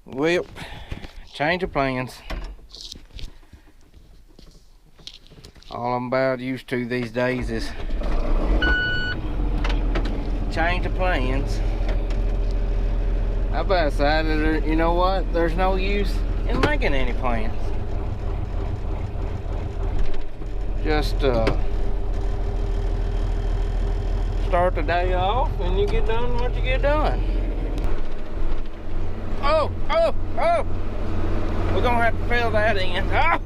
Well, change of plans. All I'm about used to these days is change of plans. I about decided, you know what, there's no use in making any plans. Just start the day off and you get done what you get done. Oh! We're gonna have to fill that in. Oh!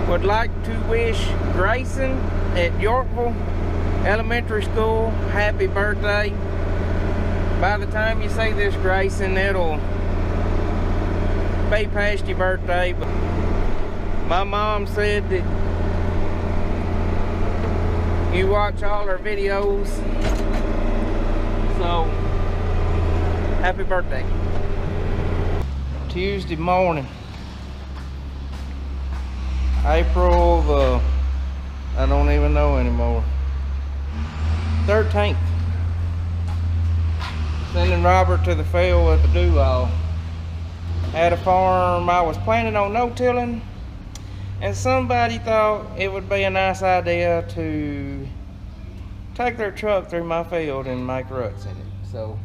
Would like to wish Grayson at Yorkville Elementary School happy birthday. By the time you see this, Grayson, it'll be past your birthday, but my mom said that you watch all our videos, so happy birthday. Tuesday morning, April the, I don't even know anymore, 13th. Sending Robert to the field with the do-all. Had a farm I was planning on no-tilling, and somebody thought it would be a nice idea to take their truck through my field and make ruts in it. So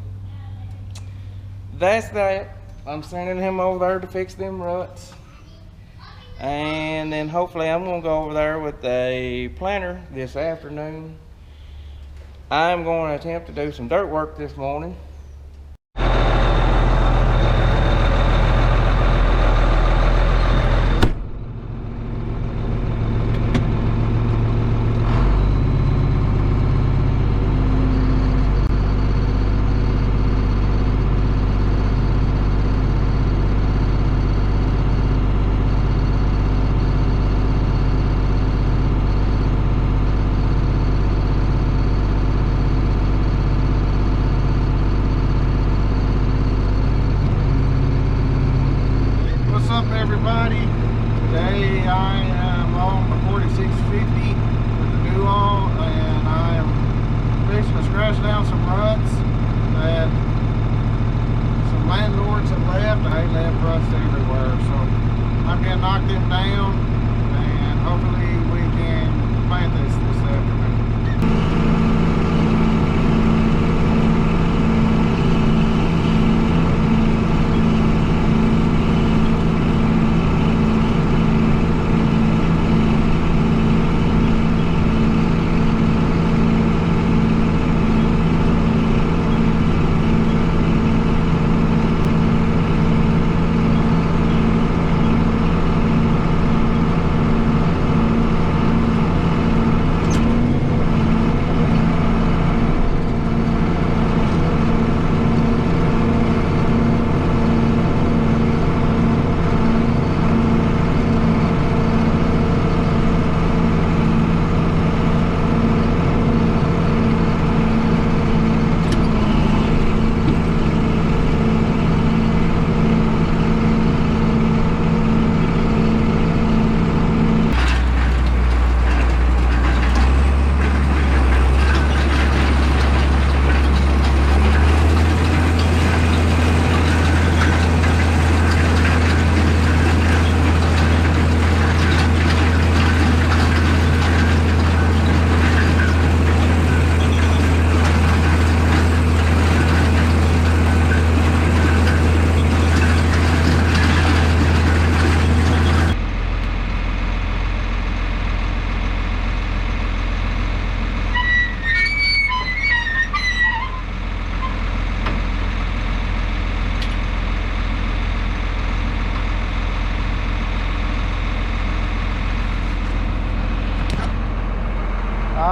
that's that. I'm sending him over there to fix them ruts. And then hopefully I'm gonna go over there with a planter this afternoon. I'm going to attempt to do some dirt work this morning. Everybody, today I am on the 4650 with the do-all, and I am fixing to scratch down some ruts that some landlords have left. They left ruts everywhere, so I'm gonna knock them down, and hopefully we can plant this afternoon.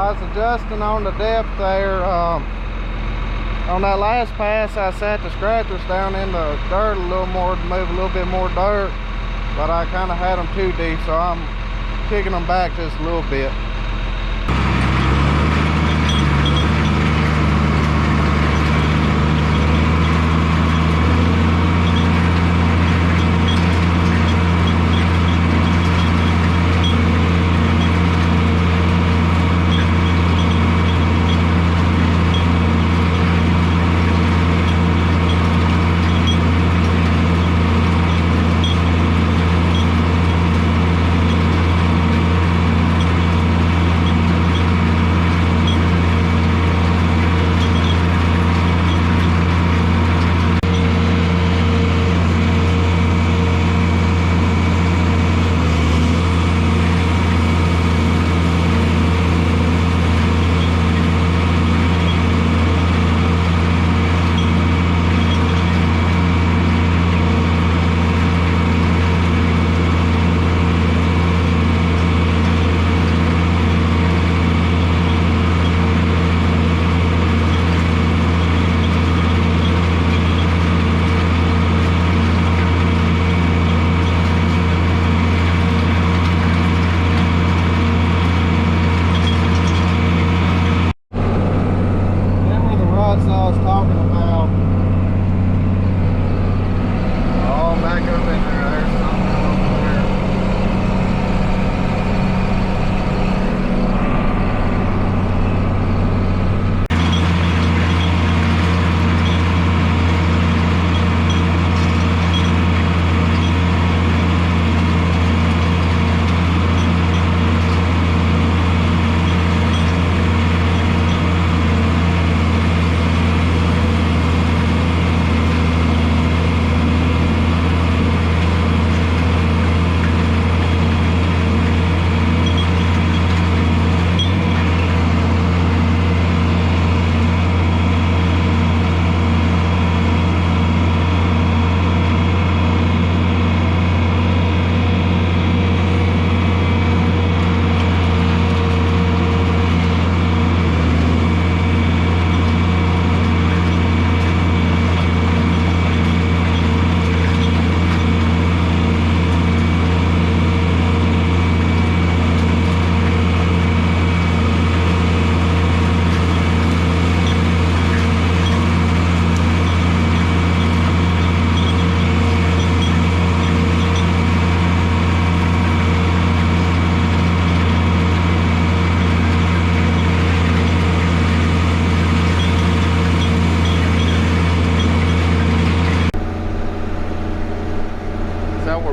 I was adjusting on the depth there. On that last pass, I set the scratchers down in the dirt a little more to move a little bit more dirt, but I kind of had them too deep, so I'm kicking them back just a little bit.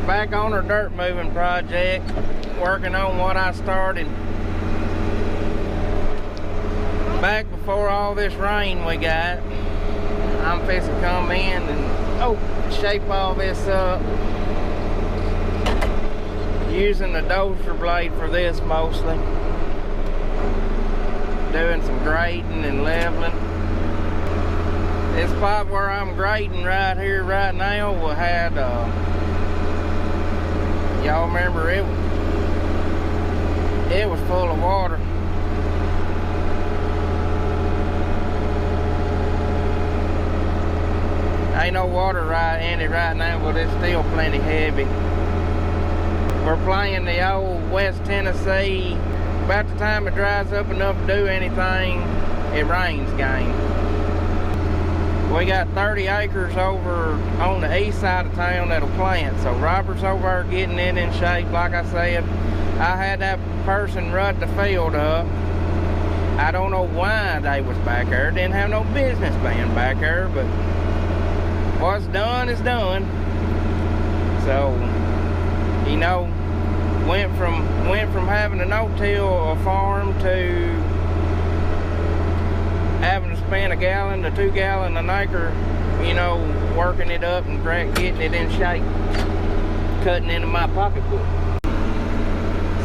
Back on our dirt moving project, working on what I started back before all this rain we got. I'm fixing to come in and shape all this up using the dozer blade for this mostly, doing some grading and leveling. This spot where I'm grading right here right now will had y'all remember it was full of water. Ain't no water right in it right now, but it's still plenty heavy. We're playing the old West Tennessee, about the time it dries up enough to do anything, it rains game. We got 30 acres over on the east side of town that'll plant. So Robert's over there getting it in shape. Like I said, I had that person rut the field up. I don't know why they was back there. Didn't have no business being back there, but what's done is done. So, you know, went from having a no-till a farm to having to spend a gallon to 2 gallons an acre, you know, working it up and getting it in shape, cutting into my pocketbook.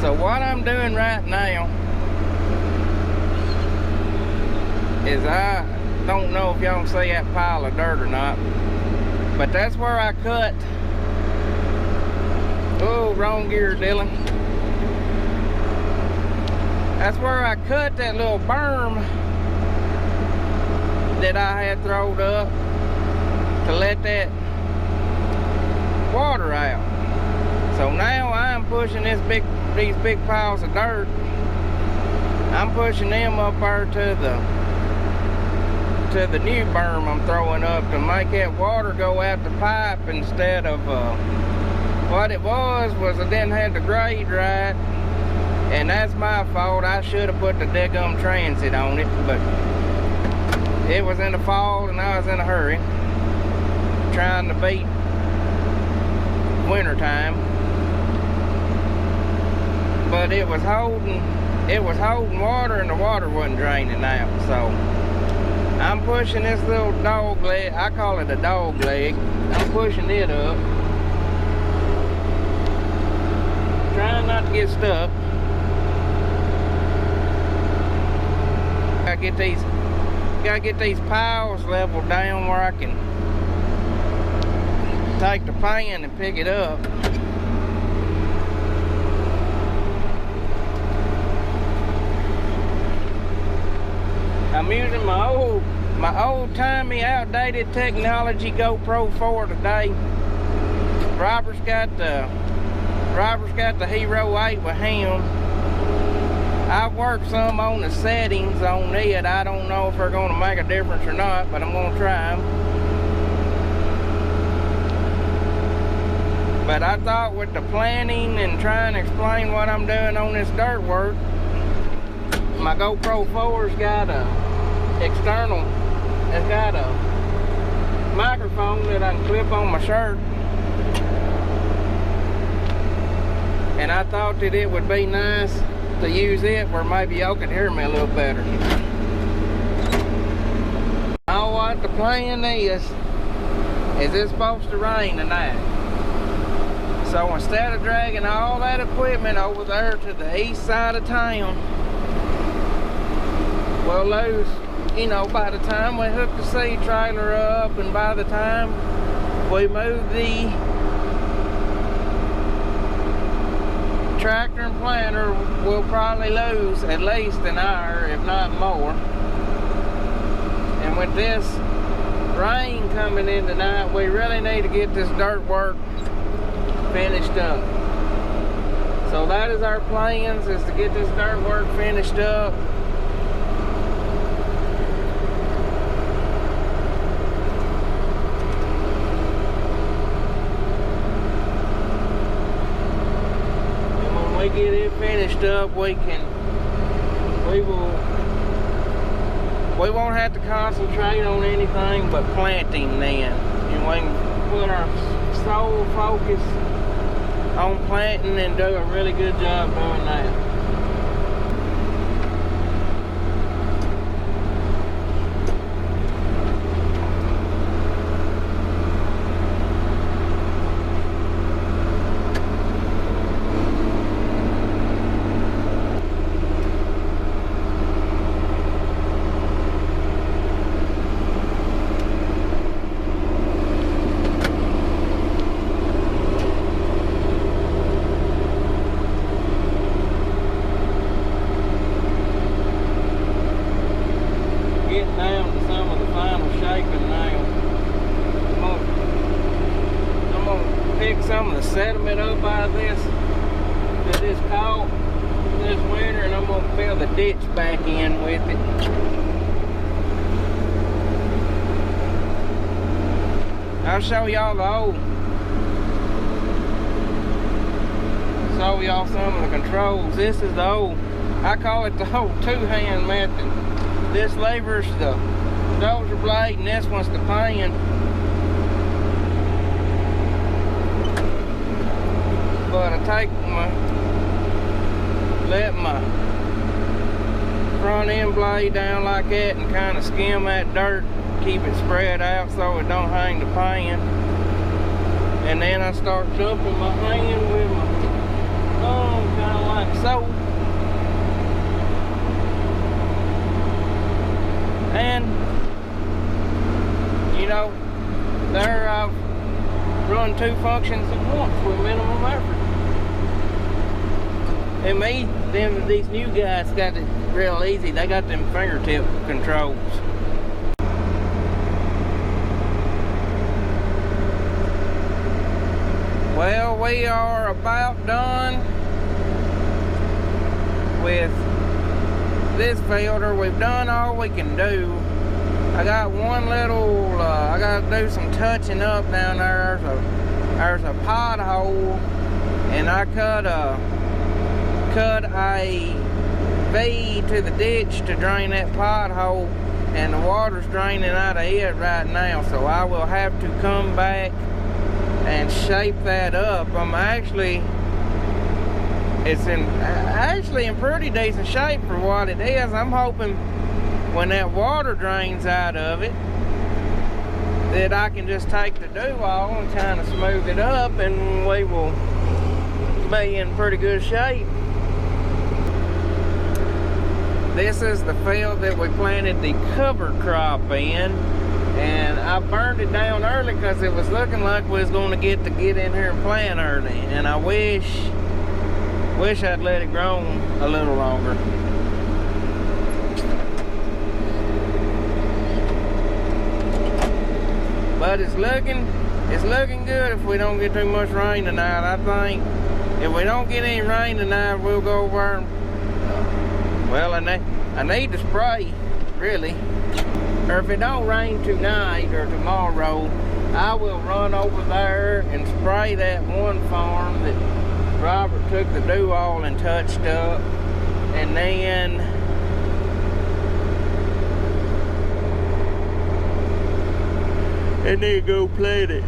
So what I'm doing right now is, I don't know if y'all can see that pile of dirt or not, but that's where I cut. Oh, wrong gear, Dylan. That's where I cut that little berm that I had thrown up to let that water out. So now I'm pushing these big piles of dirt. I'm pushing them up there to the new berm I'm throwing up to make that water go out the pipe instead of what it was I didn't have the grade right, and that's my fault. I should have put the daggum transit on it, but it was in the fall and I was in a hurry trying to beat winter time. But it was holding water and the water wasn't draining out. So I'm pushing this little dog leg, I call it a dog leg. I'm pushing it up, trying not to get stuck. Gotta get these piles leveled down where I can take the pan and pick it up. I'm using my old-timey, outdated technology GoPro 4 today. Robert's got the Hero 8 with him. I've worked some on the settings on it. I don't know if they're going to make a difference or not, but I'm going to try them. But I thought with the planning and trying to explain what I'm doing on this dirt work, my GoPro 4's got a external, it's got a microphone that I can clip on my shirt. And I thought that it would be nice to use it where maybe y'all could hear me a little better. Now what the plan is it's supposed to rain tonight. So instead of dragging all that equipment over there to the east side of town, we'll lose, you know, by the time we hook the seed trailer up and by the time we move the tractor and planter, we'll probably lose at least an hour, if not more. And with this rain coming in tonight, we really need to get this dirt work finished up. So that is our plans, is to get this dirt work finished up. We get it finished up, we won't have to concentrate on anything but planting then, and we can put our sole focus on planting and do a really good job doing that. Some of the sediment up out of this that is caught this winter, and I'm going to fill the ditch back in with it. I'll show y'all some of the controls. This is the old, I call it the old two-hand method. This lever's the dozer blade and this one's the pan. But I let my front end blade down like that and kind of skim that dirt, keep it spread out so it don't hang the pan. And then I start jumping my hand with my thumb, kind of like so. And, you know, there I've run two functions at once with minimum effort. These new guys got it real easy. They got them fingertip controls. Well, we are about done with this filter. We've done all we can do. I got one little, I got to do some touching up down there. There's a pothole, and I cut a V to the ditch to drain that pothole, and the water's draining out of it right now. So I will have to come back and shape that up. It's actually in pretty decent shape for what it is. I'm hoping when that water drains out of it that I can just take the do-all and kind of smooth it up, and we will be in pretty good shape. This is the field that we planted the cover crop in, and I burned it down early because it was looking like we was going to get in here and plant early, and I wish I'd let it grow a little longer. But it's looking good if we don't get too much rain tonight. I think if we don't get any rain tonight, we'll go over and, well, I need to spray, really. Or if it don't rain tonight or tomorrow, I will run over there and spray that one farm that Robert took the do-all and touched up, and then go plant it.